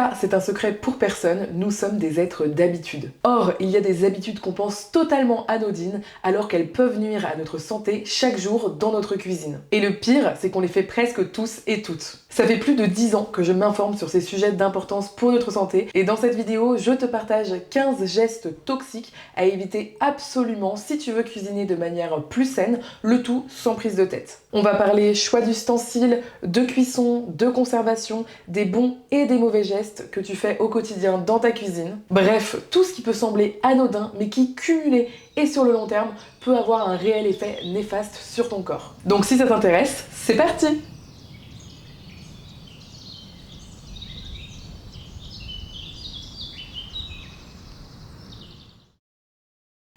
Ça, c'est un secret pour personne, nous sommes des êtres d'habitude. Or, il y a des habitudes qu'on pense totalement anodines, alors qu'elles peuvent nuire à notre santé chaque jour dans notre cuisine. Et le pire, c'est qu'on les fait presque tous et toutes. Ça fait plus de 10 ans que je m'informe sur ces sujets d'importance pour notre santé, et dans cette vidéo, je te partage 15 gestes toxiques à éviter absolument si tu veux cuisiner de manière plus saine, le tout sans prise de tête. On va parler choix d'ustensiles, de cuisson, de conservation, des bons et des mauvais gestes que tu fais au quotidien dans ta cuisine. Bref, tout ce qui peut sembler anodin, mais qui, cumulé et sur le long terme, peut avoir un réel effet néfaste sur ton corps. Donc si ça t'intéresse, c'est parti!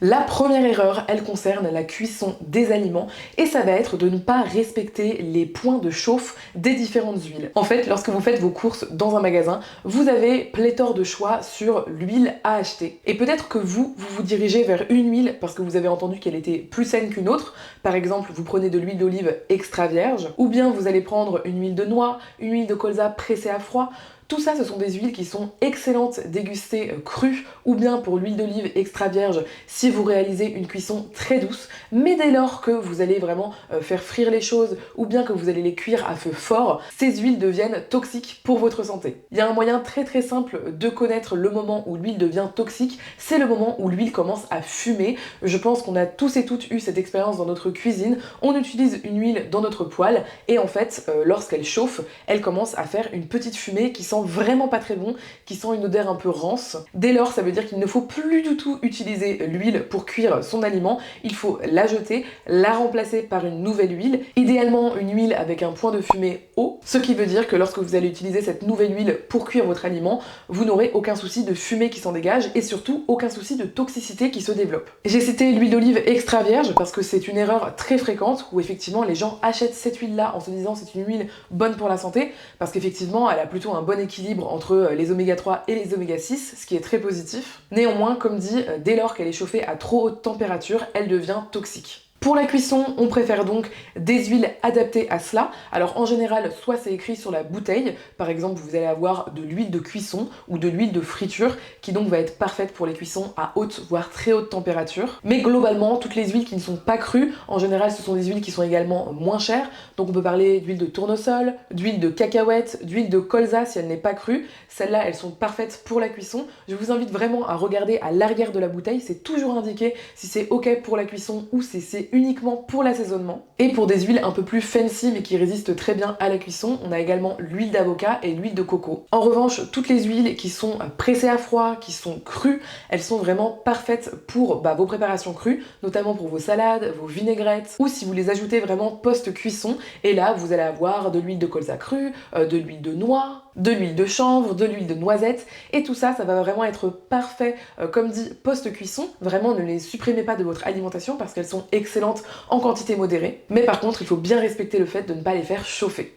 La première erreur, elle concerne la cuisson des aliments et ça va être de ne pas respecter les points de chauffe des différentes huiles. En fait, lorsque vous faites vos courses dans un magasin, vous avez pléthore de choix sur l'huile à acheter. Et peut-être que vous vous dirigez vers une huile parce que vous avez entendu qu'elle était plus saine qu'une autre. Par exemple, vous prenez de l'huile d'olive extra vierge, ou bien vous allez prendre une huile de noix, une huile de colza pressée à froid. Tout ça, ce sont des huiles qui sont excellentes dégustées crues, ou bien pour l'huile d'olive extra vierge si vous réalisez une cuisson très douce. Mais dès lors que vous allez vraiment faire frire les choses, ou bien que vous allez les cuire à feu fort, ces huiles deviennent toxiques pour votre santé. Il y a un moyen très simple de connaître le moment où l'huile devient toxique, c'est le moment où l'huile commence à fumer. Je pense qu'on a tous et toutes eu cette expérience dans notre cuisine. On utilise une huile dans notre poêle et en fait, lorsqu'elle chauffe, elle commence à faire une petite fumée qui sent vraiment pas très bon, qui sent une odeur un peu rance. Dès lors, ça veut dire qu'il ne faut plus du tout utiliser l'huile pour cuire son aliment. Il faut la jeter, la remplacer par une nouvelle huile, idéalement une huile avec un point de fumée haut, ce qui veut dire que lorsque vous allez utiliser cette nouvelle huile pour cuire votre aliment, vous n'aurez aucun souci de fumée qui s'en dégage et surtout aucun souci de toxicité qui se développe. J'ai cité l'huile d'olive extra vierge parce que c'est une erreur très fréquente où effectivement les gens achètent cette huile-là en se disant c'est une huile bonne pour la santé parce qu'effectivement elle a plutôt un bon équilibre entre les oméga 3 et les oméga 6, ce qui est très positif. Néanmoins, comme dit, dès lors qu'elle est chauffée à trop haute température, elle devient toxique. Pour la cuisson, on préfère donc des huiles adaptées à cela. Alors en général, soit c'est écrit sur la bouteille, par exemple vous allez avoir de l'huile de cuisson ou de l'huile de friture qui donc va être parfaite pour les cuissons à haute voire très haute température. Mais globalement, toutes les huiles qui ne sont pas crues, en général ce sont des huiles qui sont également moins chères. Donc on peut parler d'huile de tournesol, d'huile de cacahuète, d'huile de colza si elle n'est pas crue. Celles-là, elles sont parfaites pour la cuisson. Je vous invite vraiment à regarder à l'arrière de la bouteille, c'est toujours indiqué si c'est ok pour la cuisson ou si c'est uniquement pour l'assaisonnement. Et pour des huiles un peu plus fancy mais qui résistent très bien à la cuisson, on a également l'huile d'avocat et l'huile de coco. En revanche, toutes les huiles qui sont pressées à froid, qui sont crues, elles sont vraiment parfaites pour vos préparations crues, notamment pour vos salades, vos vinaigrettes, ou si vous les ajoutez vraiment post-cuisson. Et là, vous allez avoir de l'huile de colza crue, de l'huile de noix, de l'huile de chanvre, de l'huile de noisette, et tout ça, ça va vraiment être parfait, comme dit, post-cuisson. Vraiment, ne les supprimez pas de votre alimentation parce qu'elles sont excellentes en quantité modérée. Mais par contre, il faut bien respecter le fait de ne pas les faire chauffer.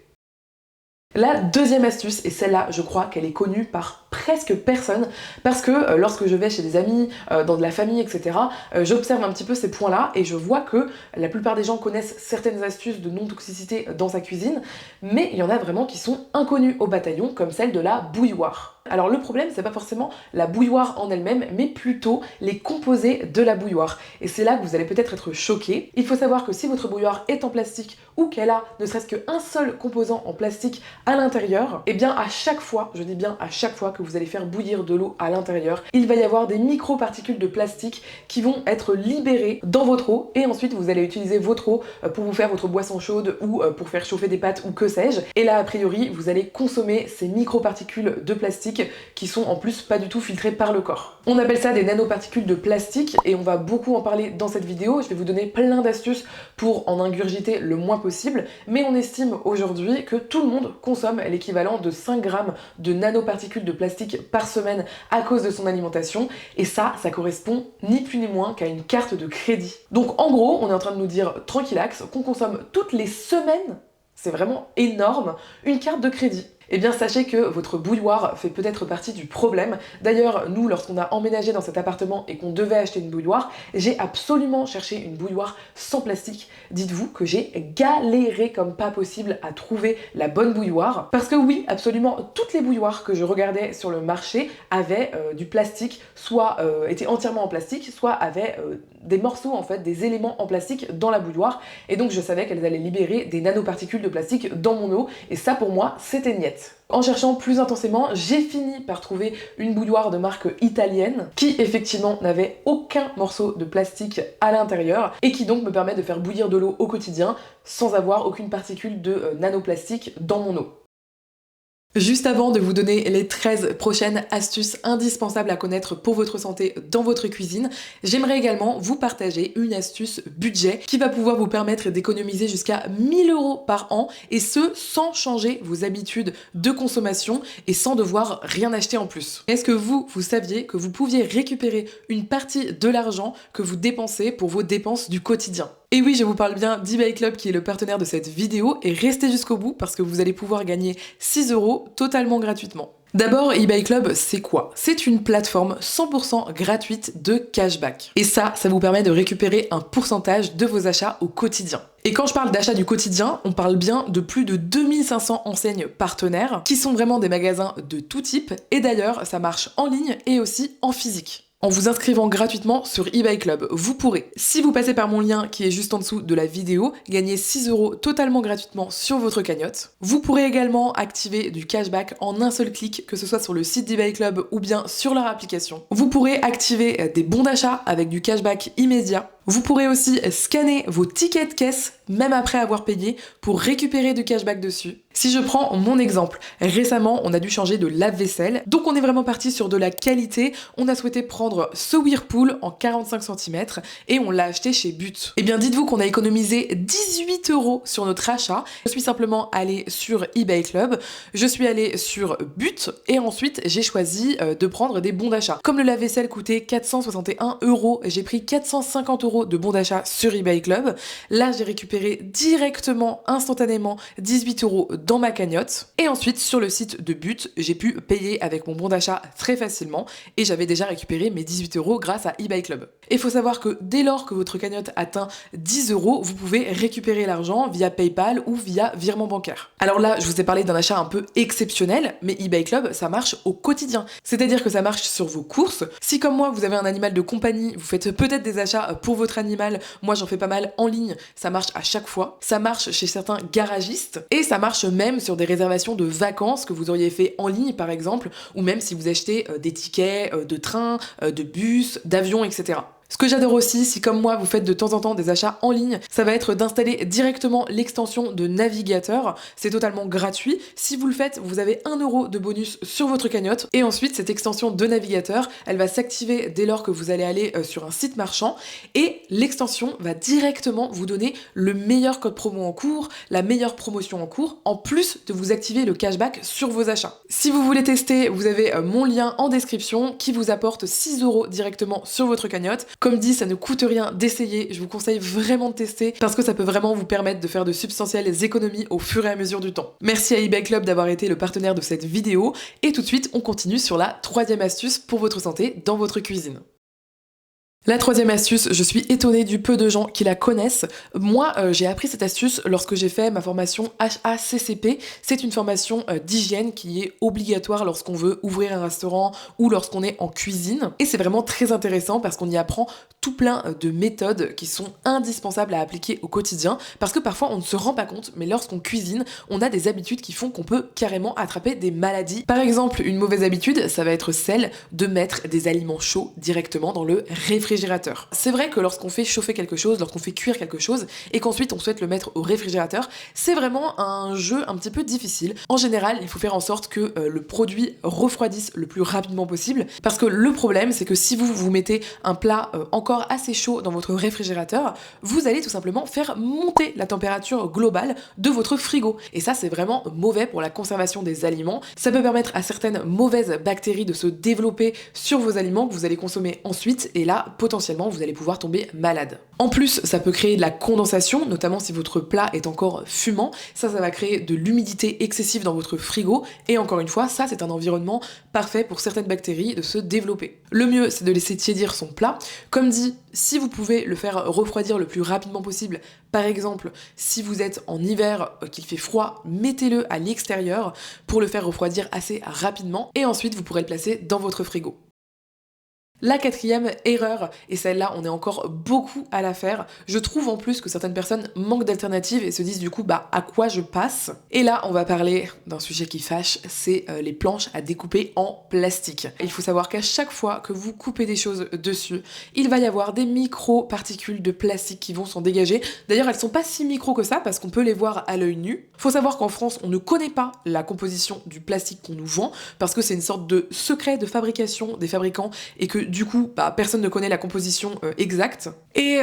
La deuxième astuce, et celle-là, je crois qu'elle est connue par presque personne, parce que lorsque je vais chez des amis, dans de la famille, etc., j'observe un petit peu ces points-là et je vois que la plupart des gens connaissent certaines astuces de non-toxicité dans sa cuisine, mais il y en a vraiment qui sont inconnues au bataillon, comme celle de la bouilloire. Alors le problème, c'est pas forcément la bouilloire en elle-même, mais plutôt les composés de la bouilloire. Et c'est là que vous allez peut-être être choqués. Il faut savoir que si votre bouilloire est en plastique ou qu'elle a ne serait-ce qu'un seul composant en plastique à l'intérieur, et bien à chaque fois, je dis bien à chaque fois que vous allez faire bouillir de l'eau à l'intérieur, il va y avoir des microparticules de plastique qui vont être libérées dans votre eau et ensuite vous allez utiliser votre eau pour vous faire votre boisson chaude ou pour faire chauffer des pâtes ou que sais-je. Et là, a priori, vous allez consommer ces microparticules de plastique qui sont en plus pas du tout filtrées par le corps. On appelle ça des nanoparticules de plastique et on va beaucoup en parler dans cette vidéo. Je vais vous donner plein d'astuces pour en ingurgiter le moins possible, mais on estime aujourd'hui que tout le monde consomme l'équivalent de 5 grammes de nanoparticules de plastique par semaine à cause de son alimentation, et ça correspond ni plus ni moins qu'à une carte de crédit. Donc en gros, on est en train de nous dire tranquillax qu'on consomme toutes les semaines, c'est vraiment énorme, une carte de crédit. Eh bien sachez que votre bouilloire fait peut-être partie du problème. D'ailleurs, nous, lorsqu'on a emménagé dans cet appartement et qu'on devait acheter une bouilloire, j'ai absolument cherché une bouilloire sans plastique. Dites-vous que j'ai galéré comme pas possible à trouver la bonne bouilloire. Parce que oui, absolument toutes les bouilloires que je regardais sur le marché avaient du plastique, soit étaient entièrement en plastique, soit avaient des morceaux en fait, des éléments en plastique dans la bouilloire. Et donc je savais qu'elles allaient libérer des nanoparticules de plastique dans mon eau. Et ça pour moi, c'était niette. En cherchant plus intensément, j'ai fini par trouver une bouilloire de marque italienne qui effectivement n'avait aucun morceau de plastique à l'intérieur et qui donc me permet de faire bouillir de l'eau au quotidien sans avoir aucune particule de nanoplastique dans mon eau. Juste avant de vous donner les 13 prochaines astuces indispensables à connaître pour votre santé dans votre cuisine, j'aimerais également vous partager une astuce budget qui va pouvoir vous permettre d'économiser jusqu'à 1 000 € par an et ce sans changer vos habitudes de consommation et sans devoir rien acheter en plus. Est-ce que vous saviez que vous pouviez récupérer une partie de l'argent que vous dépensez pour vos dépenses du quotidien ? Et oui, je vous parle bien d'eBay Club qui est le partenaire de cette vidéo et restez jusqu'au bout parce que vous allez pouvoir gagner 6 € totalement gratuitement. D'abord, eBay Club, c'est quoi? C'est une plateforme 100% gratuite de cashback. Et ça vous permet de récupérer un pourcentage de vos achats au quotidien. Et quand je parle d'achat du quotidien, on parle bien de plus de 2500 enseignes partenaires qui sont vraiment des magasins de tout type. Et d'ailleurs, ça marche en ligne et aussi en physique. En vous inscrivant gratuitement sur eBay Club, vous pourrez, si vous passez par mon lien qui est juste en dessous de la vidéo, gagner 6 € totalement gratuitement sur votre cagnotte. Vous pourrez également activer du cashback en un seul clic, que ce soit sur le site d'eBay Club ou bien sur leur application. Vous pourrez activer des bons d'achat avec du cashback immédiat. Vous pourrez aussi scanner vos tickets de caisse, même après avoir payé, pour récupérer du cashback dessus. Si je prends mon exemple, récemment on a dû changer de lave-vaisselle, donc on est vraiment parti sur de la qualité. On a souhaité prendre ce Whirlpool en 45 cm et on l'a acheté chez But. Et bien dites-vous qu'on a économisé 18 € sur notre achat. Je suis simplement allée sur eBay Club, je suis allée sur But et ensuite j'ai choisi de prendre des bons d'achat. Comme le lave-vaisselle coûtait 461 €, j'ai pris 450 € de bons d'achat sur eBay Club. Là, j'ai récupéré directement, instantanément, 18 € dans ma cagnotte. Et ensuite, sur le site de But, j'ai pu payer avec mon bon d'achat très facilement et j'avais déjà récupéré mes 18 € grâce à eBay Club. Et il faut savoir que dès lors que votre cagnotte atteint 10 €, vous pouvez récupérer l'argent via PayPal ou via virement bancaire. Alors là, je vous ai parlé d'un achat un peu exceptionnel, mais eBay Club, ça marche au quotidien. C'est-à-dire que ça marche sur vos courses. Si comme moi, vous avez un animal de compagnie, vous faites peut-être des achats pour votre animal, moi j'en fais pas mal en ligne, ça marche à chaque fois. Ça marche chez certains garagistes et ça marche même sur des réservations de vacances que vous auriez fait en ligne par exemple, ou même si vous achetez des tickets de train, de bus, d'avion, etc. Ce que j'adore aussi, si comme moi vous faites de temps en temps des achats en ligne, ça va être d'installer directement l'extension de navigateur. C'est totalement gratuit. Si vous le faites, vous avez 1 € de bonus sur votre cagnotte. Et ensuite, cette extension de navigateur, elle va s'activer dès lors que vous allez aller sur un site marchand. Et l'extension va directement vous donner le meilleur code promo en cours, la meilleure promotion en cours, en plus de vous activer le cashback sur vos achats. Si vous voulez tester, vous avez mon lien en description qui vous apporte 6 € directement sur votre cagnotte. Comme dit, ça ne coûte rien d'essayer, je vous conseille vraiment de tester parce que ça peut vraiment vous permettre de faire de substantielles économies au fur et à mesure du temps. Merci à eBay Club d'avoir été le partenaire de cette vidéo et tout de suite on continue sur la 3e astuce pour votre santé dans votre cuisine. La 3e astuce, je suis étonnée du peu de gens qui la connaissent. Moi, j'ai appris cette astuce lorsque j'ai fait ma formation HACCP. C'est une formation d'hygiène qui est obligatoire lorsqu'on veut ouvrir un restaurant ou lorsqu'on est en cuisine. Et c'est vraiment très intéressant parce qu'on y apprend tout plein de méthodes qui sont indispensables à appliquer au quotidien. Parce que parfois, on ne se rend pas compte, mais lorsqu'on cuisine, on a des habitudes qui font qu'on peut carrément attraper des maladies. Par exemple, une mauvaise habitude, ça va être celle de mettre des aliments chauds directement dans le réfrigérateur. C'est vrai que lorsqu'on fait chauffer quelque chose, lorsqu'on fait cuire quelque chose et qu'ensuite on souhaite le mettre au réfrigérateur, c'est vraiment un jeu un petit peu difficile. En général, il faut faire en sorte que le produit refroidisse le plus rapidement possible parce que le problème, c'est que si vous mettez un plat encore assez chaud dans votre réfrigérateur, vous allez tout simplement faire monter la température globale de votre frigo. Et ça, c'est vraiment mauvais pour la conservation des aliments. Ça peut permettre à certaines mauvaises bactéries de se développer sur vos aliments que vous allez consommer ensuite et là, potentiellement vous allez pouvoir tomber malade. En plus, ça peut créer de la condensation, notamment si votre plat est encore fumant. Ça va créer de l'humidité excessive dans votre frigo. Et encore une fois, ça c'est un environnement parfait pour certaines bactéries de se développer. Le mieux, c'est de laisser tiédir son plat. Comme dit, si vous pouvez le faire refroidir le plus rapidement possible, par exemple, si vous êtes en hiver, qu'il fait froid, mettez-le à l'extérieur pour le faire refroidir assez rapidement. Et ensuite, vous pourrez le placer dans votre frigo. La quatrième erreur, et celle-là on est encore beaucoup à la faire, je trouve en plus que certaines personnes manquent d'alternatives et se disent du coup à quoi je passe. Et là on va parler d'un sujet qui fâche, c'est les planches à découper en plastique. Et il faut savoir qu'à chaque fois que vous coupez des choses dessus, il va y avoir des micro-particules de plastique qui vont s'en dégager. D'ailleurs elles sont pas si micro que ça parce qu'on peut les voir à l'œil nu. Faut savoir qu'en France on ne connaît pas la composition du plastique qu'on nous vend parce que c'est une sorte de secret de fabrication des fabricants et que du coup, personne ne connaît la composition exacte. Et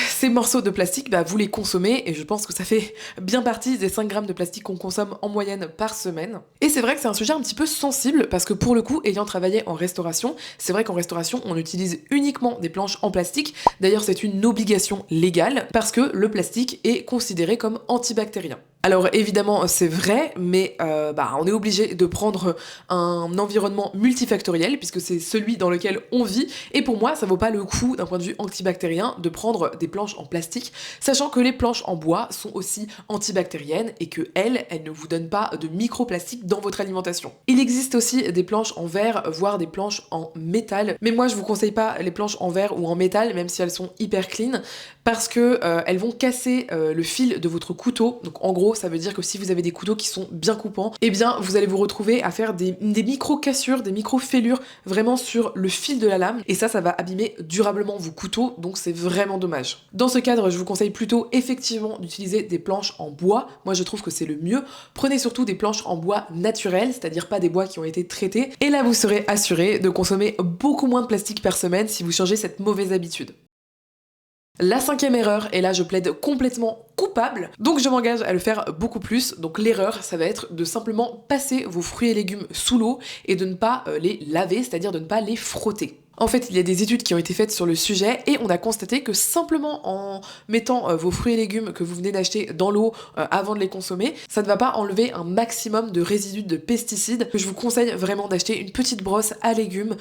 ces morceaux de plastique, vous les consommez, et je pense que ça fait bien partie des 5 grammes de plastique qu'on consomme en moyenne par semaine. Et c'est vrai que c'est un sujet un petit peu sensible, parce que pour le coup, ayant travaillé en restauration, c'est vrai qu'en restauration, on utilise uniquement des planches en plastique. D'ailleurs, c'est une obligation légale, parce que le plastique est considéré comme antibactérien. Alors évidemment c'est vrai, mais on est obligé de prendre un environnement multifactoriel puisque c'est celui dans lequel on vit et pour moi ça vaut pas le coup d'un point de vue antibactérien de prendre des planches en plastique, sachant que les planches en bois sont aussi antibactériennes et que elles ne vous donnent pas de microplastiques dans votre alimentation. Il existe aussi des planches en verre, voire des planches en métal, mais moi je vous conseille pas les planches en verre ou en métal même si elles sont hyper clean parce que elles vont casser le fil de votre couteau, donc en gros ça veut dire que si vous avez des couteaux qui sont bien coupants, eh bien vous allez vous retrouver à faire des micro-cassures, des micro-fêlures vraiment sur le fil de la lame et ça va abîmer durablement vos couteaux, donc c'est vraiment dommage. Dans ce cadre, je vous conseille plutôt effectivement d'utiliser des planches en bois, moi je trouve que c'est le mieux. Prenez surtout des planches en bois naturelles, c'est-à-dire pas des bois qui ont été traités, et là vous serez assuré de consommer beaucoup moins de plastique par semaine si vous changez cette mauvaise habitude. La 5e erreur, et là je plaide complètement coupable, donc je m'engage à le faire beaucoup plus. Donc l'erreur, ça va être de simplement passer vos fruits et légumes sous l'eau et de ne pas les laver, c'est-à-dire de ne pas les frotter. En fait, il y a des études qui ont été faites sur le sujet et on a constaté que simplement en mettant vos fruits et légumes que vous venez d'acheter dans l'eau avant de les consommer, ça ne va pas enlever un maximum de résidus de pesticides. Je vous conseille vraiment d'acheter une petite brosse à légumes,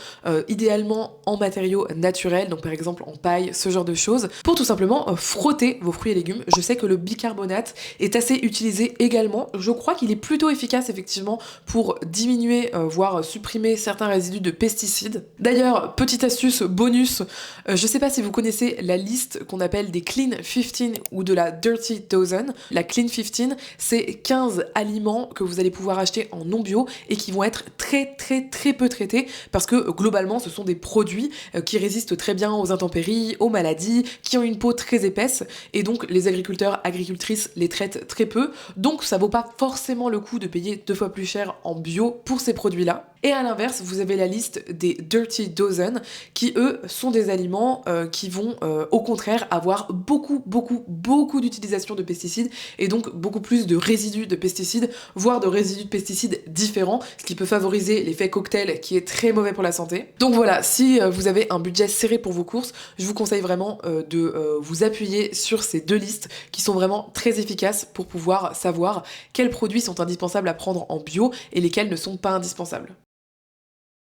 idéalement en matériaux naturels, donc par exemple en paille, ce genre de choses, pour tout simplement frotter vos fruits et légumes. Je sais que le bicarbonate est assez utilisé également. Je crois qu'il est plutôt efficace effectivement pour diminuer, voire supprimer certains résidus de pesticides. D'ailleurs, petite astuce bonus, je sais pas si vous connaissez la liste qu'on appelle des Clean 15 ou de la Dirty Dozen. La Clean 15, c'est 15 aliments que vous allez pouvoir acheter en non bio et qui vont être très peu traités parce que globalement ce sont des produits qui résistent très bien aux intempéries, aux maladies, qui ont une peau très épaisse et donc les agricultrices les traitent très peu, donc ça vaut pas forcément le coup de payer 2 fois plus cher en bio pour ces produits-là. Et à l'inverse, vous avez la liste des Dirty Dozen qui eux sont des aliments qui vont au contraire avoir beaucoup d'utilisation de pesticides et donc beaucoup plus de résidus de pesticides, voire de résidus de pesticides différents, ce qui peut favoriser l'effet cocktail qui est très mauvais pour la santé. Donc voilà, si vous avez un budget serré pour vos courses, je vous conseille vraiment de vous appuyer sur ces 2 listes qui sont vraiment très efficaces pour pouvoir savoir quels produits sont indispensables à prendre en bio et lesquels ne sont pas indispensables.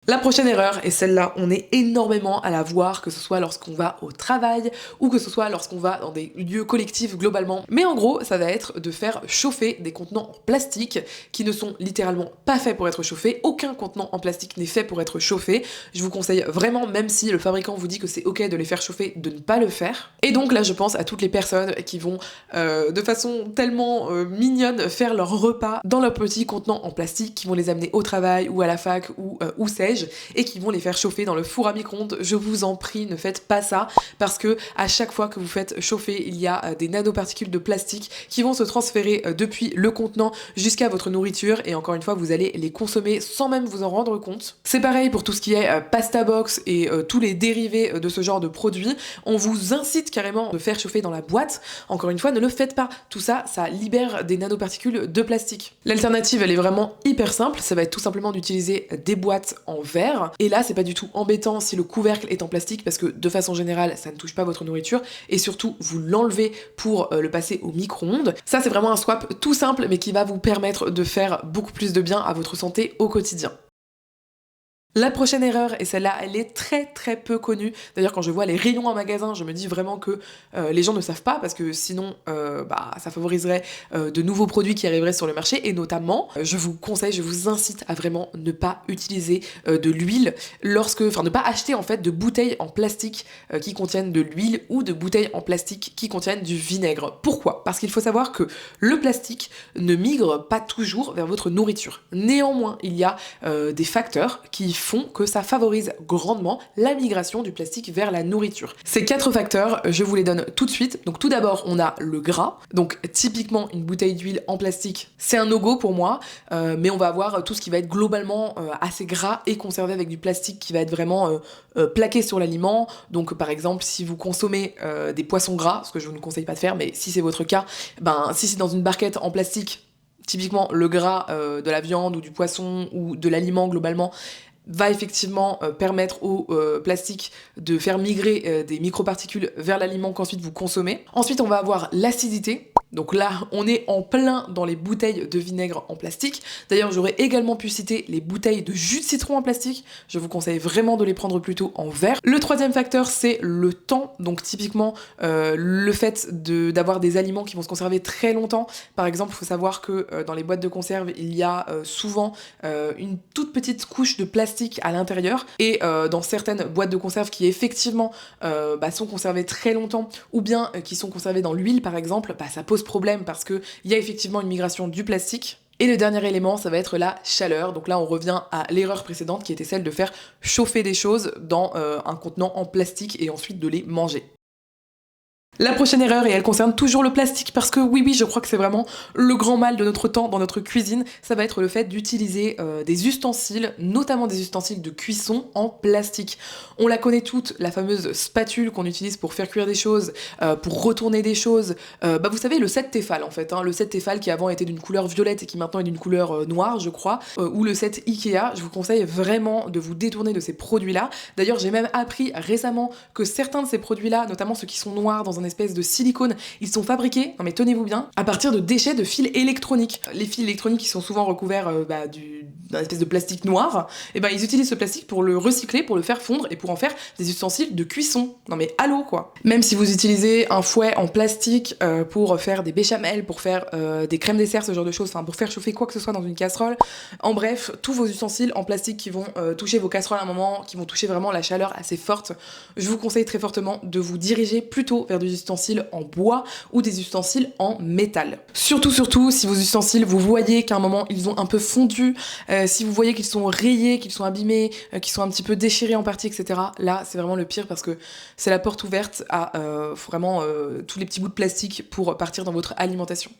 La prochaine erreur, et celle-là on est énormément à la voir, que ce soit lorsqu'on va au travail ou que ce soit lorsqu'on va dans des lieux collectifs globalement, mais en gros ça va être de faire chauffer des contenants en plastique qui ne sont littéralement pas faits pour être chauffés. Aucun contenant en plastique n'est fait pour être chauffé. Je vous conseille vraiment, même si le fabricant vous dit que c'est ok de les faire chauffer, de ne pas le faire. Et donc là je pense à toutes les personnes qui vont de façon tellement mignonne faire leur repas dans leurs petits contenants en plastique, qui vont les amener au travail ou à la fac ou où c'est et qui vont les faire chauffer dans le four à micro-ondes. Je vous en prie, ne faites pas ça parce que à chaque fois que vous faites chauffer, il y a des nanoparticules de plastique qui vont se transférer depuis le contenant jusqu'à votre nourriture et encore une fois, vous allez les consommer sans même vous en rendre compte. C'est pareil pour tout ce qui est pasta box et tous les dérivés de ce genre de produits. On vous incite carrément de faire chauffer dans la boîte. Encore une fois, ne le faites pas. Tout ça, ça libère des nanoparticules de plastique. L'alternative, elle est vraiment hyper simple. Ça va être tout simplement d'utiliser des boîtes en en verre. Et là, c'est pas du tout embêtant si le couvercle est en plastique parce que de façon générale, ça ne touche pas votre nourriture et surtout, vous l'enlevez pour le passer au micro-ondes. Ça, c'est vraiment un swap tout simple mais qui va vous permettre de faire beaucoup plus de bien à votre santé au quotidien. La prochaine erreur, et celle-là, elle est très peu connue. D'ailleurs, quand je vois les rayons en magasin, je me dis vraiment que les gens ne savent pas, parce que sinon, ça favoriserait de nouveaux produits qui arriveraient sur le marché. Et notamment, je vous conseille, je vous incite à vraiment ne pas utiliser de l'huile ne pas acheter en fait de bouteilles en plastique qui contiennent de l'huile ou de bouteilles en plastique qui contiennent du vinaigre. Pourquoi? Parce qu'il faut savoir que le plastique ne migre pas toujours vers votre nourriture. Néanmoins, il y a des facteurs qui font que ça favorise grandement la migration du plastique vers la nourriture. Ces 4 facteurs, je vous les donne tout de suite. Donc tout d'abord, on a le gras. Donc typiquement, une bouteille d'huile en plastique, c'est un no-go pour moi, mais on va avoir tout ce qui va être globalement assez gras et conservé avec du plastique qui va être vraiment plaqué sur l'aliment. Donc par exemple, si vous consommez des poissons gras, ce que je vous ne conseille pas de faire, mais si c'est votre cas, si c'est dans une barquette en plastique, typiquement le gras de la viande ou du poisson ou de l'aliment globalement, va effectivement permettre au plastique de faire migrer des microparticules vers l'aliment qu'ensuite vous consommez. Ensuite, on va avoir l'acidité. Donc là, on est en plein dans les bouteilles de vinaigre en plastique. D'ailleurs, j'aurais également pu citer les bouteilles de jus de citron en plastique. Je vous conseille vraiment de les prendre plutôt en verre. Le troisième facteur, c'est le temps. Donc typiquement, le fait d'avoir des aliments qui vont se conserver très longtemps. Par exemple, il faut savoir que dans les boîtes de conserve, il y a souvent une toute petite couche de plastique à l'intérieur. Et dans certaines boîtes de conserve qui effectivement sont conservées très longtemps ou bien qui sont conservées dans l'huile par exemple, ça pose problème parce qu'il y a effectivement une migration du plastique. Et le dernier élément, ça va être la chaleur. Donc là, on revient à l'erreur précédente qui était celle de faire chauffer des choses dans un contenant en plastique et ensuite de les manger. La prochaine erreur, et elle concerne toujours le plastique, parce que oui, je crois que c'est vraiment le grand mal de notre temps dans notre cuisine, ça va être le fait d'utiliser des ustensiles, notamment des ustensiles de cuisson en plastique. On la connaît toute, la fameuse spatule qu'on utilise pour faire cuire des choses, pour retourner des choses. Vous savez, le set Tefal en fait, le set Tefal qui avant était d'une couleur violette et qui maintenant est d'une couleur noire, je crois, ou le set Ikea, je vous conseille vraiment de vous détourner de ces produits-là. D'ailleurs, j'ai même appris récemment que certains de ces produits-là, notamment ceux qui sont noirs dans un espèce de silicone, ils sont fabriqués, non mais tenez-vous bien, à partir de déchets de fils électroniques. Les fils électroniques qui sont souvent recouverts d'un espèce de plastique noir, ils utilisent ce plastique pour le recycler, pour le faire fondre et pour en faire des ustensiles de cuisson. Non mais allô quoi. Même si vous utilisez un fouet en plastique pour faire des béchamels, pour faire des crèmes dessert, ce genre de choses, pour faire chauffer quoi que ce soit dans une casserole, en bref, tous vos ustensiles en plastique qui vont toucher vos casseroles à un moment, qui vont toucher vraiment la chaleur assez forte, je vous conseille très fortement de vous diriger plutôt vers des ustensiles en bois ou des ustensiles en métal. Surtout, si vos ustensiles, vous voyez qu'à un moment ils ont un peu fondu, si vous voyez qu'ils sont rayés, qu'ils sont abîmés, qu'ils sont un petit peu déchirés en partie, etc. Là, c'est vraiment le pire parce que c'est la porte ouverte à vraiment tous les petits bouts de plastique pour partir dans votre alimentation.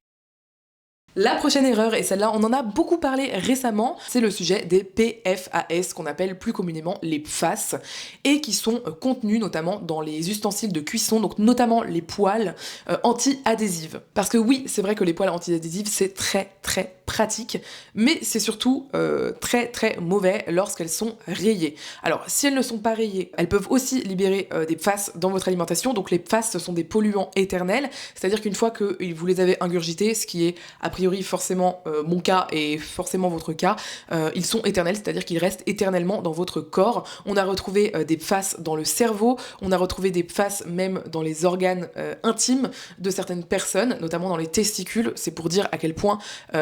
La prochaine erreur, et celle-là on en a beaucoup parlé récemment, c'est le sujet des PFAS qu'on appelle plus communément les PFAS et qui sont contenus notamment dans les ustensiles de cuisson, donc notamment les poêles anti-adhésives. Parce que oui, c'est vrai que les poêles anti-adhésives c'est très pratique, mais c'est surtout très mauvais lorsqu'elles sont rayées. Alors si elles ne sont pas rayées, elles peuvent aussi libérer des PFAS dans votre alimentation, donc les PFAS ce sont des polluants éternels, c'est-à-dire qu'une fois que vous les avez ingurgités, ce qui est a priori forcément mon cas et forcément votre cas, ils sont éternels, c'est-à-dire qu'ils restent éternellement dans votre corps. On a retrouvé des PFAS dans le cerveau, on a retrouvé des PFAS même dans les organes intimes de certaines personnes, notamment dans les testicules, c'est pour dire à quel point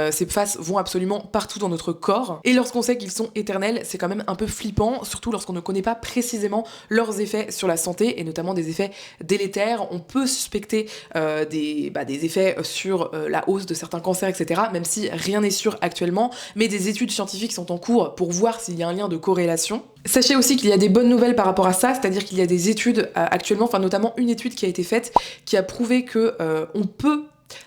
ces PFAS vont absolument partout dans notre corps. Et lorsqu'on sait qu'ils sont éternels, c'est quand même un peu flippant, surtout lorsqu'on ne connaît pas précisément leurs effets sur la santé, et notamment des effets délétères. On peut suspecter des effets sur la hausse de certains cancers, etc., même si rien n'est sûr actuellement, mais des études scientifiques sont en cours pour voir s'il y a un lien de corrélation. Sachez aussi qu'il y a des bonnes nouvelles par rapport à ça, c'est-à-dire qu'il y a des études actuellement, notamment une étude qui a été faite, qui a prouvé que on peut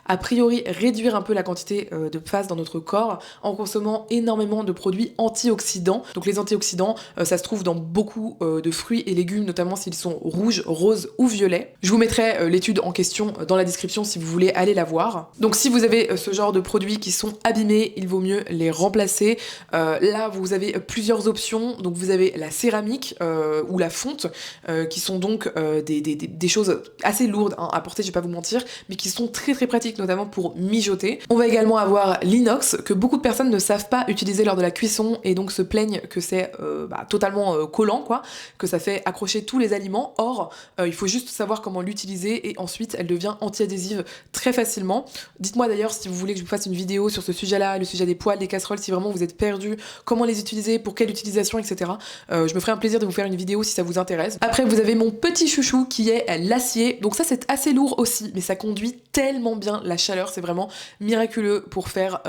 A priori, réduire un peu la quantité de phase dans notre corps en consommant énormément de produits antioxydants. Donc les antioxydants, ça se trouve dans beaucoup de fruits et légumes, notamment s'ils sont rouges, roses ou violets. Je vous mettrai l'étude en question dans la description si vous voulez aller la voir. Donc si vous avez ce genre de produits qui sont abîmés, il vaut mieux les remplacer. Là, vous avez plusieurs options. Donc vous avez la céramique ou la fonte, qui sont donc des choses assez lourdes hein, à porter, je vais pas vous mentir, mais qui sont très très pratiques, notamment pour mijoter. On va également avoir l'inox, que beaucoup de personnes ne savent pas utiliser lors de la cuisson et donc se plaignent que c'est totalement collant, quoi, que ça fait accrocher tous les aliments. Or, il faut juste savoir comment l'utiliser et ensuite elle devient anti-adhésive très facilement. Dites-moi d'ailleurs si vous voulez que je vous fasse une vidéo sur ce sujet-là, le sujet des poêles, des casseroles, si vraiment vous êtes perdu, comment les utiliser, pour quelle utilisation, etc. Je me ferai un plaisir de vous faire une vidéo si ça vous intéresse. Après, vous avez mon petit chouchou qui est l'acier. Donc ça, c'est assez lourd aussi, mais ça conduit tellement bien la chaleur, c'est vraiment miraculeux pour faire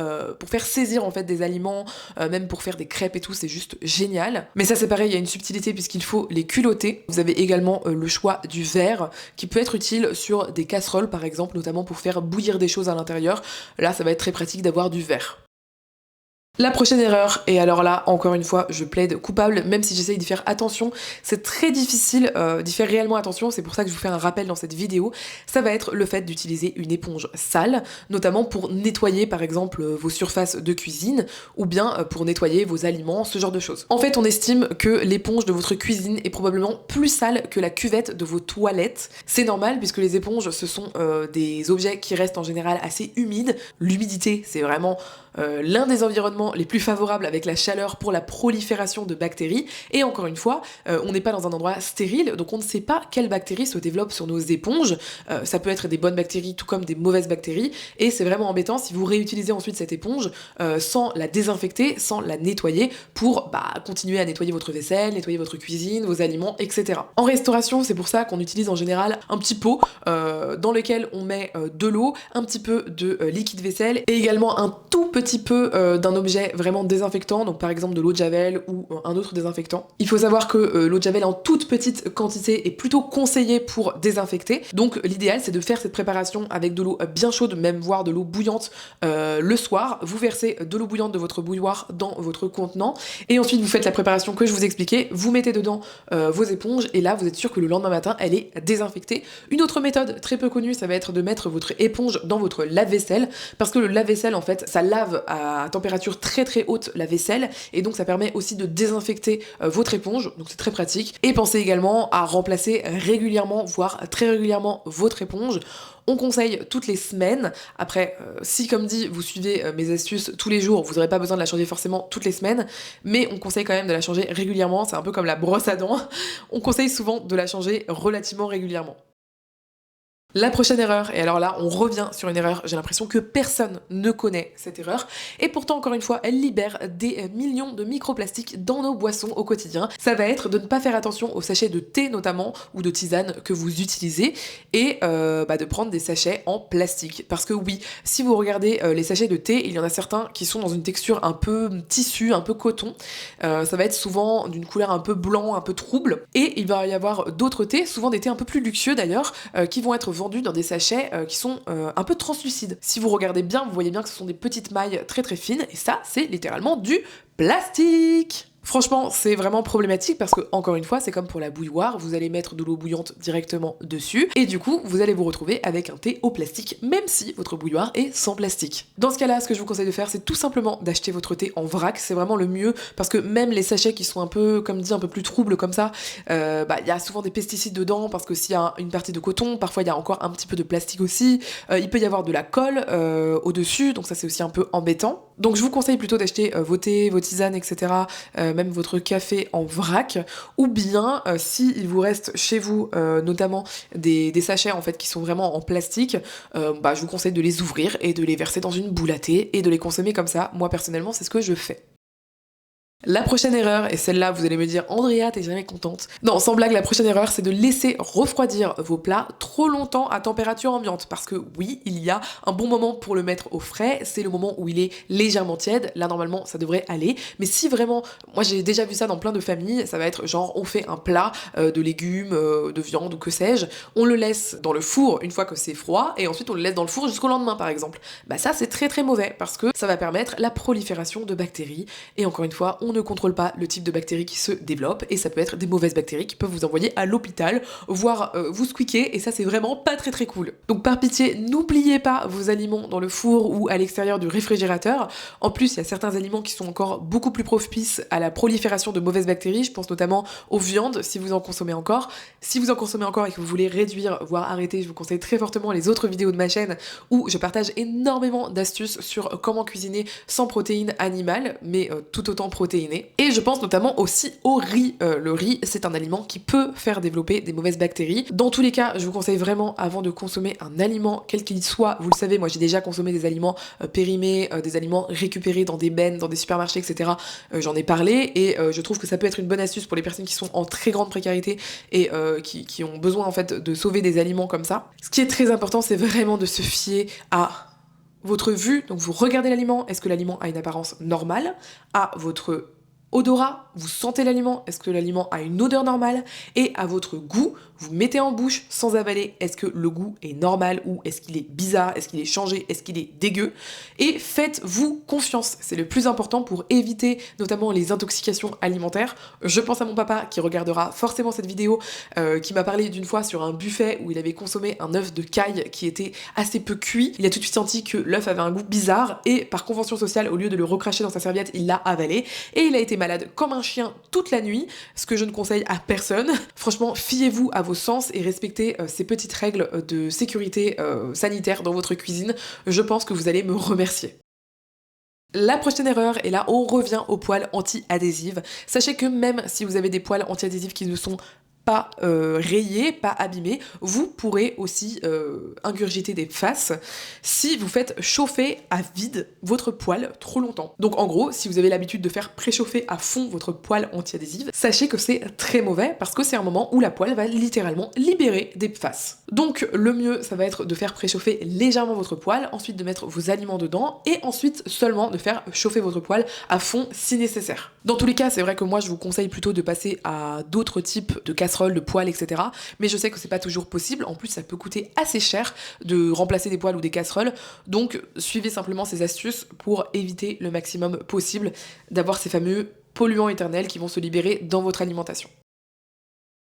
saisir en fait des aliments, même pour faire des crêpes et tout, c'est juste génial. Mais ça c'est pareil, il y a une subtilité puisqu'il faut les culotter. Vous avez également le choix du verre qui peut être utile sur des casseroles par exemple, notamment pour faire bouillir des choses à l'intérieur. Là ça va être très pratique d'avoir du verre. La prochaine erreur, et alors là, encore une fois, je plaide coupable, même si j'essaye d'y faire attention, c'est très difficile d'y faire réellement attention, c'est pour ça que je vous fais un rappel dans cette vidéo, ça va être le fait d'utiliser une éponge sale, notamment pour nettoyer par exemple vos surfaces de cuisine, ou bien pour nettoyer vos aliments, ce genre de choses. En fait, on estime que l'éponge de votre cuisine est probablement plus sale que la cuvette de vos toilettes. C'est normal, puisque les éponges, ce sont des objets qui restent en général assez humides. L'humidité, c'est vraiment l'un des environnements les plus favorables avec la chaleur pour la prolifération de bactéries. Et encore une fois, on n'est pas dans un endroit stérile, donc on ne sait pas quelles bactéries se développent sur nos éponges. Ça peut être des bonnes bactéries tout comme des mauvaises bactéries, et c'est vraiment embêtant si vous réutilisez ensuite cette éponge sans la désinfecter, sans la nettoyer, pour continuer à nettoyer votre vaisselle, nettoyer votre cuisine, vos aliments, etc. En restauration, c'est pour ça qu'on utilise en général un petit pot dans lequel on met de l'eau, un petit peu de liquide vaisselle, et également un tout petit peu d'un objet vraiment désinfectant, donc par exemple de l'eau de javel ou un autre désinfectant. Il faut savoir que l'eau de javel en toute petite quantité est plutôt conseillée pour désinfecter, donc l'idéal c'est de faire cette préparation avec de l'eau bien chaude, même voire de l'eau bouillante le soir. Vous versez de l'eau bouillante de votre bouilloire dans votre contenant, et ensuite vous faites la préparation que je vous expliquais, vous mettez dedans vos éponges, et là vous êtes sûr que le lendemain matin elle est désinfectée. Une autre méthode très peu connue, ça va être de mettre votre éponge dans votre lave-vaisselle, parce que le lave-vaisselle en fait ça lave à température très très haute la vaisselle, et donc ça permet aussi de désinfecter votre éponge, donc c'est très pratique. Et pensez également à remplacer régulièrement, voire très régulièrement, votre éponge. On conseille toutes les semaines. Après, si comme dit, vous suivez mes astuces tous les jours, vous n'aurez pas besoin de la changer forcément toutes les semaines, mais on conseille quand même de la changer régulièrement, c'est un peu comme la brosse à dents, on conseille souvent de la changer relativement régulièrement. La prochaine erreur, et alors là on revient sur une erreur, j'ai l'impression que personne ne connaît cette erreur, et pourtant encore une fois elle libère des millions de microplastiques dans nos boissons au quotidien. Ça va être de ne pas faire attention aux sachets de thé notamment, ou de tisane que vous utilisez, et de prendre des sachets en plastique. Parce que oui, si vous regardez les sachets de thé, il y en a certains qui sont dans une texture un peu tissu, un peu coton, ça va être souvent d'une couleur un peu blanc, un peu trouble, et il va y avoir d'autres thés, souvent des thés un peu plus luxueux d'ailleurs, qui vont être vendus dans des sachets qui sont un peu translucides. Si vous regardez bien, vous voyez bien que ce sont des petites mailles très très fines, et ça, c'est littéralement du plastique. Franchement, c'est vraiment problématique parce que, encore une fois, c'est comme pour la bouilloire, vous allez mettre de l'eau bouillante directement dessus, et du coup, vous allez vous retrouver avec un thé au plastique, même si votre bouilloire est sans plastique. Dans ce cas-là, ce que je vous conseille de faire, c'est tout simplement d'acheter votre thé en vrac, c'est vraiment le mieux, parce que même les sachets qui sont un peu, comme dit, un peu plus troubles comme ça, il y a souvent des pesticides dedans, parce que s'il y a une partie de coton, parfois il y a encore un petit peu de plastique aussi, il peut y avoir de la colle au-dessus, donc ça c'est aussi un peu embêtant. Donc je vous conseille plutôt d'acheter vos thés, vos tisanes, etc., même votre café en vrac, ou bien si il vous reste chez vous notamment des sachets en fait qui sont vraiment en plastique, je vous conseille de les ouvrir et de les verser dans une boule à thé et de les consommer comme ça. Moi personnellement c'est ce que je fais. La prochaine erreur, et celle-là vous allez me dire Andrea t'es jamais contente. Non, sans blague, la prochaine erreur c'est de laisser refroidir vos plats trop longtemps à température ambiante. Parce que oui, il y a un bon moment pour le mettre au frais, c'est le moment où il est légèrement tiède. Là normalement ça devrait aller. Mais si vraiment, moi j'ai déjà vu ça dans plein de familles, ça va être genre on fait un plat de légumes, de viande ou que sais-je, on le laisse dans le four une fois que c'est froid et ensuite on le laisse dans le four jusqu'au lendemain par exemple. Bah ça c'est très très mauvais parce que ça va permettre la prolifération de bactéries et encore une fois on ne contrôle pas le type de bactéries qui se développent et ça peut être des mauvaises bactéries qui peuvent vous envoyer à l'hôpital, voire vous squeaker et ça c'est vraiment pas très très cool. Donc par pitié, n'oubliez pas vos aliments dans le four ou à l'extérieur du réfrigérateur. En plus, il y a certains aliments qui sont encore beaucoup plus propices à la prolifération de mauvaises bactéries, je pense notamment aux viandes si vous en consommez encore. Si vous en consommez encore et que vous voulez réduire, voire arrêter, je vous conseille très fortement les autres vidéos de ma chaîne où je partage énormément d'astuces sur comment cuisiner sans protéines animales, mais tout autant protéinées. Et je pense notamment aussi au riz. Le riz, c'est un aliment qui peut faire développer des mauvaises bactéries. Dans tous les cas, je vous conseille vraiment, avant de consommer un aliment, quel qu'il soit, vous le savez, moi j'ai déjà consommé des aliments périmés, des aliments récupérés dans des bennes, dans des supermarchés, etc. J'en ai parlé, et je trouve que ça peut être une bonne astuce pour les personnes qui sont en très grande précarité et qui ont besoin en fait de sauver des aliments comme ça. Ce qui est très important, c'est vraiment de se fier à votre vue, donc vous regardez l'aliment, est-ce que l'aliment a une apparence normale, à votre odorat, vous sentez l'aliment, est-ce que l'aliment a une odeur normale, et à votre goût, vous mettez en bouche sans avaler, est-ce que le goût est normal ou est-ce qu'il est bizarre, est-ce qu'il est changé, est-ce qu'il est dégueu, et faites-vous confiance, c'est le plus important pour éviter notamment les intoxications alimentaires. Je pense à mon papa qui regardera forcément cette vidéo, qui m'a parlé d'une fois sur un buffet où il avait consommé un œuf de caille qui était assez peu cuit, il a tout de suite senti que l'œuf avait un goût bizarre, et par convention sociale, au lieu de le recracher dans sa serviette, il l'a avalé, et il a été malade comme un chien toute la nuit, ce que je ne conseille à personne. Franchement, fiez-vous à vos sens et respectez ces petites règles de sécurité sanitaire dans votre cuisine. Je pense que vous allez me remercier. La prochaine erreur, et là on revient aux poils anti-adhésives. Sachez que même si vous avez des poils anti-adhésifs qui ne sont pas rayés, pas abîmés, vous pourrez aussi ingurgiter des fasses si vous faites chauffer à vide votre poêle trop longtemps. Donc en gros, si vous avez l'habitude de faire préchauffer à fond votre poêle anti-adhésive, sachez que c'est très mauvais parce que c'est un moment où la poêle va littéralement libérer des fasses. Donc le mieux, ça va être de faire préchauffer légèrement votre poêle, ensuite de mettre vos aliments dedans et ensuite seulement de faire chauffer votre poêle à fond si nécessaire. Dans tous les cas, c'est vrai que moi je vous conseille plutôt de passer à d'autres types de casseroles, de poêles, etc. Mais je sais que c'est pas toujours possible. En plus, ça peut coûter assez cher de remplacer des poêles ou des casseroles. Donc, suivez simplement ces astuces pour éviter le maximum possible d'avoir ces fameux polluants éternels qui vont se libérer dans votre alimentation.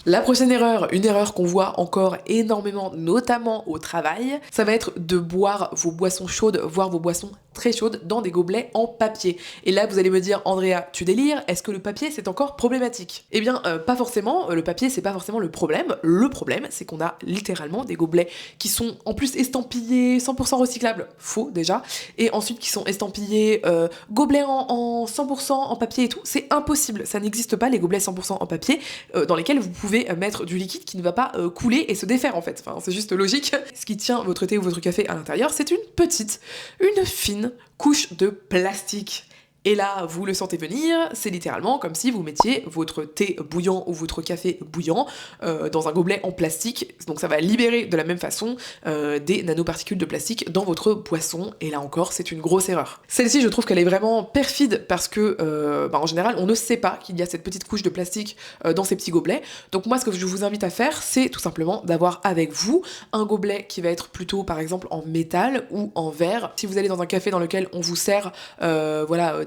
La prochaine erreur, une erreur qu'on voit encore énormément, notamment au travail, ça va être de boire vos boissons chaudes, voire vos boissons très chaudes dans des gobelets en papier. Et là vous allez me dire, Andrea, tu délires, est-ce que le papier c'est encore problématique? Eh bien pas forcément, le papier c'est pas forcément le problème c'est qu'on a littéralement des gobelets qui sont en plus estampillés 100% recyclables, faux déjà, et ensuite qui sont estampillés gobelets en 100% en papier et tout, c'est impossible, ça n'existe pas les gobelets 100% en papier dans lesquels vous pouvez mettre du liquide qui ne va pas couler et se défaire en fait, enfin c'est juste logique. Ce qui tient votre thé ou votre café à l'intérieur, c'est une fine couche de plastique. Et là, vous le sentez venir, c'est littéralement comme si vous mettiez votre thé bouillant ou votre café bouillant dans un gobelet en plastique. Donc ça va libérer de la même façon des nanoparticules de plastique dans votre boisson. Et là encore, c'est une grosse erreur. Celle-ci, je trouve qu'elle est vraiment perfide parce que, en général, on ne sait pas qu'il y a cette petite couche de plastique dans ces petits gobelets. Donc moi, ce que je vous invite à faire, c'est tout simplement d'avoir avec vous un gobelet qui va être plutôt, par exemple, en métal ou en verre. Si vous allez dans un café dans lequel on vous sert,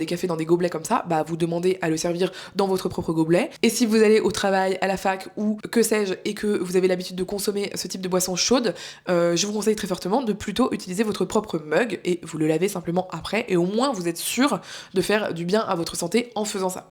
des cafés dans des gobelets comme ça, bah vous demandez à le servir dans votre propre gobelet. Et si vous allez au travail, à la fac ou que sais-je et que vous avez l'habitude de consommer ce type de boisson chaude, je vous conseille très fortement de plutôt utiliser votre propre mug et vous le lavez simplement après et au moins vous êtes sûr de faire du bien à votre santé en faisant ça.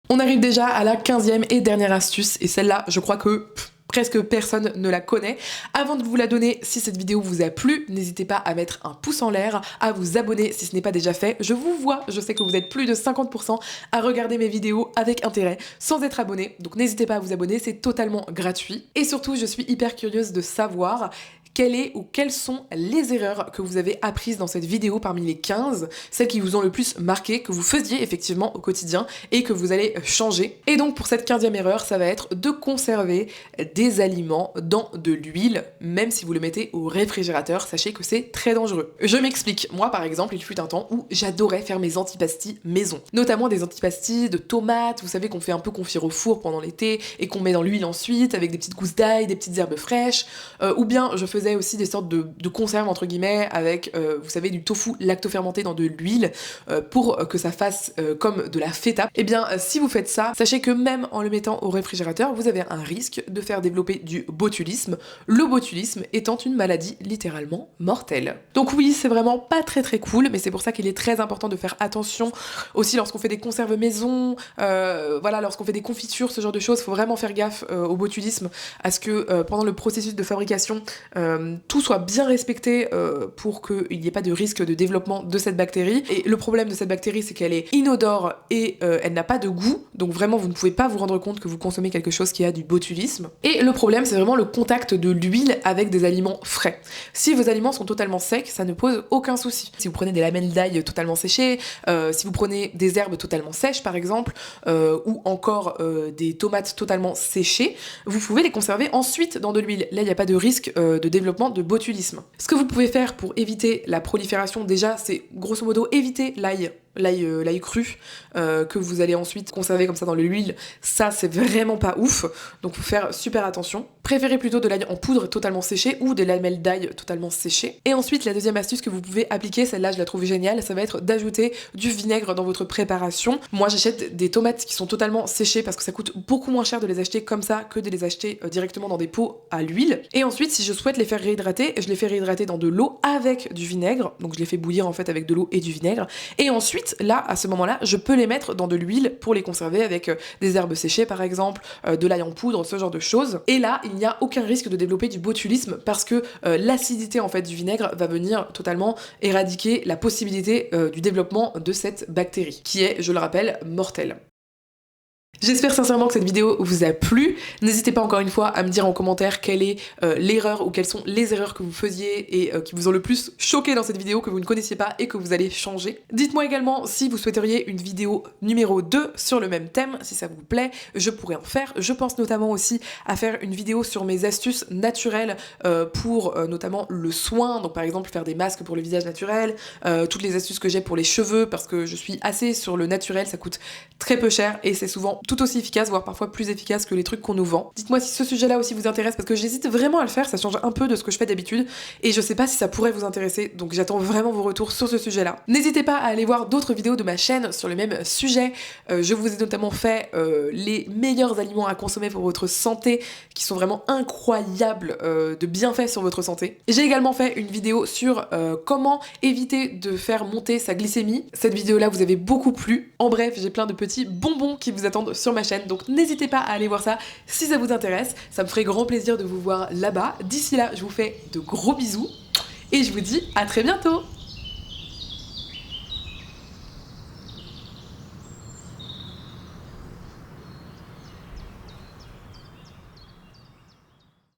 On arrive déjà à la 15e et dernière astuce et celle-là je crois que presque personne ne la connaît. Avant de vous la donner, si cette vidéo vous a plu, n'hésitez pas à mettre un pouce en l'air, à vous abonner si ce n'est pas déjà fait. Je vous vois, je sais que vous êtes plus de 50% à regarder mes vidéos avec intérêt, sans être abonné. Donc n'hésitez pas à vous abonner, c'est totalement gratuit. Et surtout, je suis hyper curieuse de savoir quelle est ou quelles sont les erreurs que vous avez apprises dans cette vidéo parmi les 15, celles qui vous ont le plus marqué, que vous faisiez effectivement au quotidien et que vous allez changer. Et donc pour cette 15e erreur, ça va être de conserver des aliments dans de l'huile, même si vous le mettez au réfrigérateur, sachez que c'est très dangereux. Je m'explique, moi par exemple, il fut un temps où j'adorais faire mes antipastilles maison, notamment des antipastilles de tomates, vous savez qu'on fait un peu confire au four pendant l'été et qu'on met dans l'huile ensuite avec des petites gousses d'ail, des petites herbes fraîches, ou bien je faisais aussi des sortes de conserves entre guillemets avec, vous savez, du tofu lactofermenté dans de l'huile pour que ça fasse comme de la feta. Et bien si vous faites ça, sachez que même en le mettant au réfrigérateur, vous avez un risque de faire développer du botulisme, le botulisme étant une maladie littéralement mortelle. Donc oui, c'est vraiment pas très cool, mais c'est pour ça qu'il est très important de faire attention aussi lorsqu'on fait des conserves maison, voilà, lorsqu'on fait des confitures, ce genre de choses, faut vraiment faire gaffe au botulisme, à ce que pendant le processus de fabrication, tout soit bien respecté pour qu'il n'y ait pas de risque de développement de cette bactérie. Et le problème de cette bactérie, c'est qu'elle est inodore et elle n'a pas de goût, donc vraiment vous ne pouvez pas vous rendre compte que vous consommez quelque chose qui a du botulisme. Et le problème, c'est vraiment le contact de l'huile avec des aliments frais. Si vos aliments sont totalement secs, ça ne pose aucun souci. Si vous prenez des lamelles d'ail totalement séchées, si vous prenez des herbes totalement sèches par exemple, ou encore des tomates totalement séchées, vous pouvez les conserver ensuite dans de l'huile. Là, il n'y a pas de risque de développement de botulisme. Ce que vous pouvez faire pour éviter la prolifération, déjà, c'est grosso modo éviter l'ail cru que vous allez ensuite conserver comme ça dans l'huile. Ça, c'est vraiment pas ouf, donc faut faire super attention. Préférez plutôt de l'ail en poudre totalement séché ou des lamelles d'ail totalement séchées. Et ensuite, la deuxième astuce que vous pouvez appliquer, celle-là je la trouve géniale, ça va être d'ajouter du vinaigre dans votre préparation. Moi j'achète des tomates qui sont totalement séchées parce que ça coûte beaucoup moins cher de les acheter comme ça que de les acheter directement dans des pots à l'huile. Et ensuite, si je souhaite les faire réhydrater, je les fais réhydrater dans de l'eau avec du vinaigre, donc je les fais bouillir en fait avec de l'eau et du vinaigre. Et ensuite, là, à ce moment-là, je peux les mettre dans de l'huile pour les conserver avec des herbes séchées par exemple, de l'ail en poudre, ce genre de choses. Et là, il n'y a aucun risque de développer du botulisme parce que l'acidité en fait du vinaigre va venir totalement éradiquer la possibilité du développement de cette bactérie, qui est, je le rappelle, mortelle. J'espère sincèrement que cette vidéo vous a plu. N'hésitez pas encore une fois à me dire en commentaire quelle est l'erreur ou quelles sont les erreurs que vous faisiez et qui vous ont le plus choqué dans cette vidéo, que vous ne connaissiez pas et que vous allez changer. Dites-moi également si vous souhaiteriez une vidéo numéro 2 sur le même thème, si ça vous plaît, je pourrais en faire. Je pense notamment aussi à faire une vidéo sur mes astuces naturelles pour notamment le soin, donc par exemple faire des masques pour le visage naturel, toutes les astuces que j'ai pour les cheveux parce que je suis assez sur le naturel, ça coûte très peu cher et c'est souvent tout aussi efficace, voire parfois plus efficace que les trucs qu'on nous vend. Dites-moi si ce sujet-là aussi vous intéresse parce que j'hésite vraiment à le faire, ça change un peu de ce que je fais d'habitude et je sais pas si ça pourrait vous intéresser, donc j'attends vraiment vos retours sur ce sujet-là. N'hésitez pas à aller voir d'autres vidéos de ma chaîne sur le même sujet. Je vous ai notamment fait les meilleurs aliments à consommer pour votre santé qui sont vraiment incroyables de bienfaits sur votre santé. J'ai également fait une vidéo sur comment éviter de faire monter sa glycémie. Cette vidéo-là vous avez beaucoup plu. En bref, j'ai plein de petits bonbons qui vous attendent sur ma chaîne, donc n'hésitez pas à aller voir ça si ça vous intéresse, ça me ferait grand plaisir de vous voir là-bas. D'ici là, je vous fais de gros bisous et je vous dis à très bientôt.